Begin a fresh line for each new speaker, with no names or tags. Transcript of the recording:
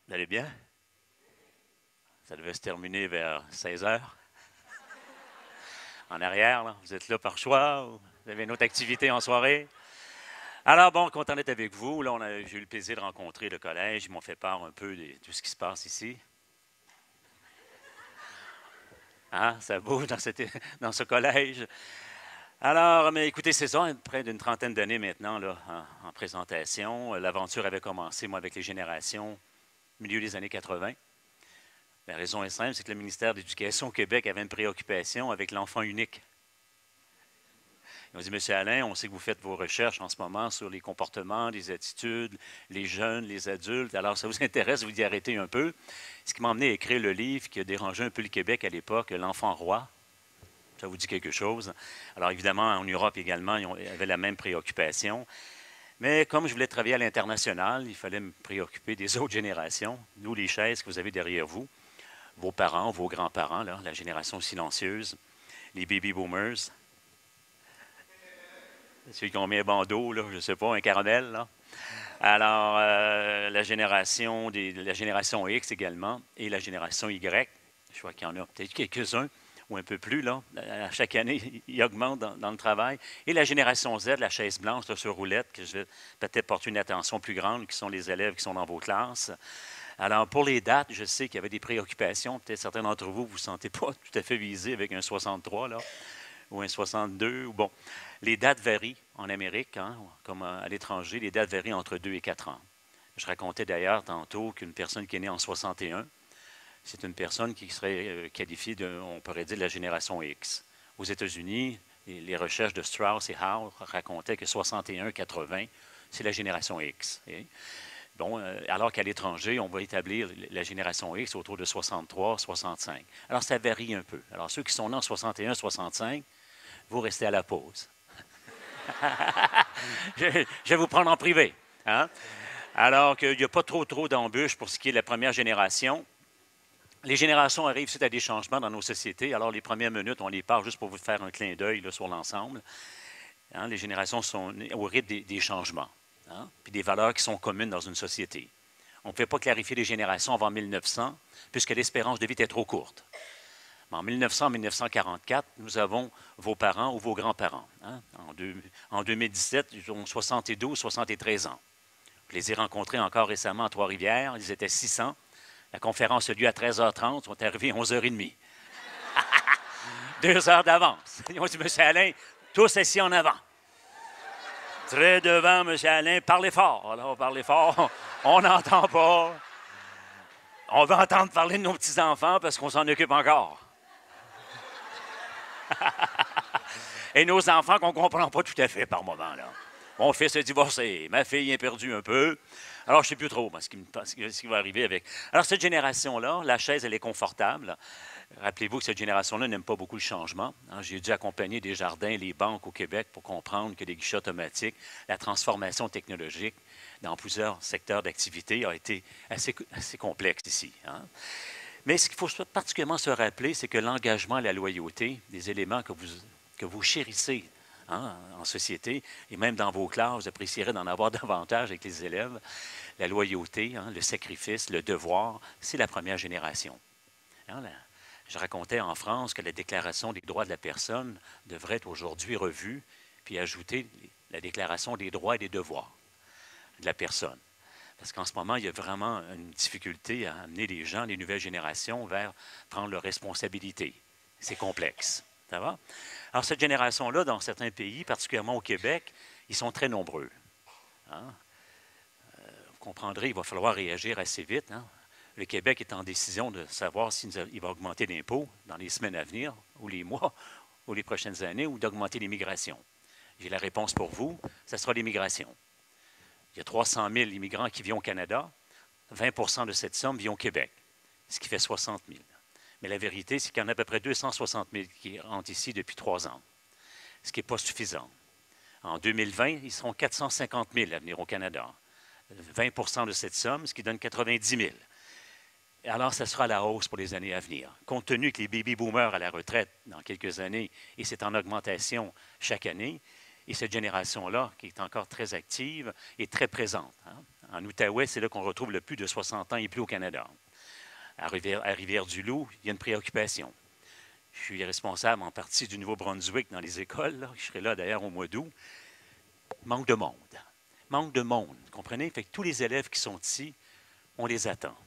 Vous allez bien? Ça devait se terminer vers 16 heures. En arrière, là. Vous êtes là par choix ou vous avez une autre activité en soirée? Alors, bon, content d'être avec vous. Là, j'ai eu le plaisir de rencontrer le collège. Ils m'ont fait part un peu de tout ce qui se passe ici. Hein? Ça bouge dans ce collège. Alors, mais écoutez, c'est ça, près d'une trentaine d'années maintenant, là, en présentation. L'aventure avait commencé, moi, avec les générations, milieu des années 80. La raison est simple, c'est que le ministère de l'Éducation au Québec avait une préoccupation avec l'enfant unique. Ils ont dit, Monsieur Alain, on sait que vous faites vos recherches en ce moment sur les comportements, les attitudes, les jeunes, les adultes. Alors, ça vous intéresse, vous y arrêtez un peu. Ce qui m'a emmené à écrire le livre qui a dérangé un peu le Québec à l'époque, L'Enfant roi. Ça vous dit quelque chose. Alors, évidemment, en Europe également, ils avaient la même préoccupation. Mais comme je voulais travailler à l'international, il fallait me préoccuper des autres générations, d'où les chaises que vous avez derrière vous, vos parents, vos grands-parents, là, la génération silencieuse, les baby boomers, ceux qui ont mis un bandeau, là, je ne sais pas, un caramel. Là. Alors, la génération X également et la génération Y. Je crois qu'il y en a peut-être quelques-uns ou un peu plus. Là. À chaque année, ils augmentent dans le travail. Et la génération Z, la chaise blanche là, sur roulette, que je vais peut-être porter une attention plus grande, qui sont les élèves qui sont dans vos classes. Alors, pour les dates, je sais qu'il y avait des préoccupations. Peut-être certains d'entre vous ne vous sentez pas tout à fait visés avec un 63, là, ou un 62. Ou bon, les dates varient en Amérique, hein, comme à l'étranger. Les dates varient entre 2 et 4 ans. Je racontais d'ailleurs tantôt qu'une personne qui est née en 61, c'est une personne qui serait qualifiée on pourrait dire, de la génération X. Aux États-Unis, les recherches de Strauss et Howe racontaient que 61-80, c'est la génération X. Bon, alors qu'à l'étranger, on va établir la génération X autour de 63, 65. Alors, ça varie un peu. Alors, ceux qui sont nés en 61, 65, vous restez à la pause. je vais vous prendre en privé. Hein? Alors qu'il n'y a pas trop d'embûches pour ce qui est de la première génération. Les générations arrivent suite à des changements dans nos sociétés. Alors, les premières minutes, on les part juste pour vous faire un clin d'œil sur l'ensemble. Hein, les générations sont au rythme des changements. Hein, puis des valeurs qui sont communes dans une société. On ne pouvait pas clarifier les générations avant 1900, puisque l'espérance de vie était trop courte. Mais en 1900-1944, nous avons vos parents ou vos grands-parents. Hein. En 2017, ils ont 72, 73 ans. Je les ai rencontrés encore récemment à Trois-Rivières. Ils étaient 600. La conférence a lieu à 13h30. Ils sont arrivés à 11h30. 2 heures d'avance. Ils ont dit, Monsieur Alain, tous assis en avant. Très devant, M. Alain, parlez fort. Alors, parlez fort. On n'entend pas. On veut entendre parler de nos petits-enfants parce qu'on s'en occupe encore. Et nos enfants qu'on ne comprend pas tout à fait par moment. Là. Mon fils est divorcé. Ma fille est perdue un peu. Alors, je ne sais plus trop ce qui va arriver avec. Alors, cette génération-là, la chaise, elle est confortable. Rappelez-vous que cette génération-là n'aime pas beaucoup le changement. Hein. J'ai dû accompagner des jardins, les banques au Québec pour comprendre que les guichets automatiques, la transformation technologique dans plusieurs secteurs d'activité a été assez complexe ici. Hein. Mais ce qu'il faut particulièrement se rappeler, c'est que l'engagement et la loyauté, des éléments que vous chérissez hein, en société et même dans vos classes, vous apprécierez d'en avoir davantage avec les élèves. La loyauté, hein, le sacrifice, le devoir, c'est la première génération. Hein, je racontais en France que la Déclaration des droits de la personne devrait être aujourd'hui revue, puis ajouter la Déclaration des droits et des devoirs de la personne. Parce qu'en ce moment, il y a vraiment une difficulté à amener les gens, les nouvelles générations, vers prendre leurs responsabilités. C'est complexe. Ça va? Alors, cette génération-là, dans certains pays, particulièrement au Québec, ils sont très nombreux. Hein? Vous comprendrez, il va falloir réagir assez vite. Hein? Le Québec est en décision de savoir s'il va augmenter l'impôt dans les semaines à venir, ou les mois, ou les prochaines années, ou d'augmenter l'immigration. J'ai la réponse pour vous, ce sera l'immigration. Il y a 300 000 immigrants qui vivent au Canada, 20 de cette somme vit au Québec, ce qui fait 60 000. Mais la vérité, c'est qu'il y en a à peu près 260 000 qui rentrent ici depuis 3 ans, ce qui n'est pas suffisant. En 2020, ils seront 450 000 à venir au Canada, 20 de cette somme, ce qui donne 90 000. Alors, ça sera la hausse pour les années à venir. Compte tenu que les baby boomers à la retraite dans quelques années, et c'est en augmentation chaque année, Et cette génération-là, qui est encore très active, est très présente. Hein. En Outaouais, c'est là qu'on retrouve le plus de 60 ans et plus au Canada. À Rivière-du-Loup, il y a une préoccupation. Je suis responsable en partie du Nouveau-Brunswick dans les écoles. Là. Je serai là d'ailleurs au mois d'août. Manque de monde. Manque de monde, comprenez? Fait que tous les élèves qui sont ici, on les attend.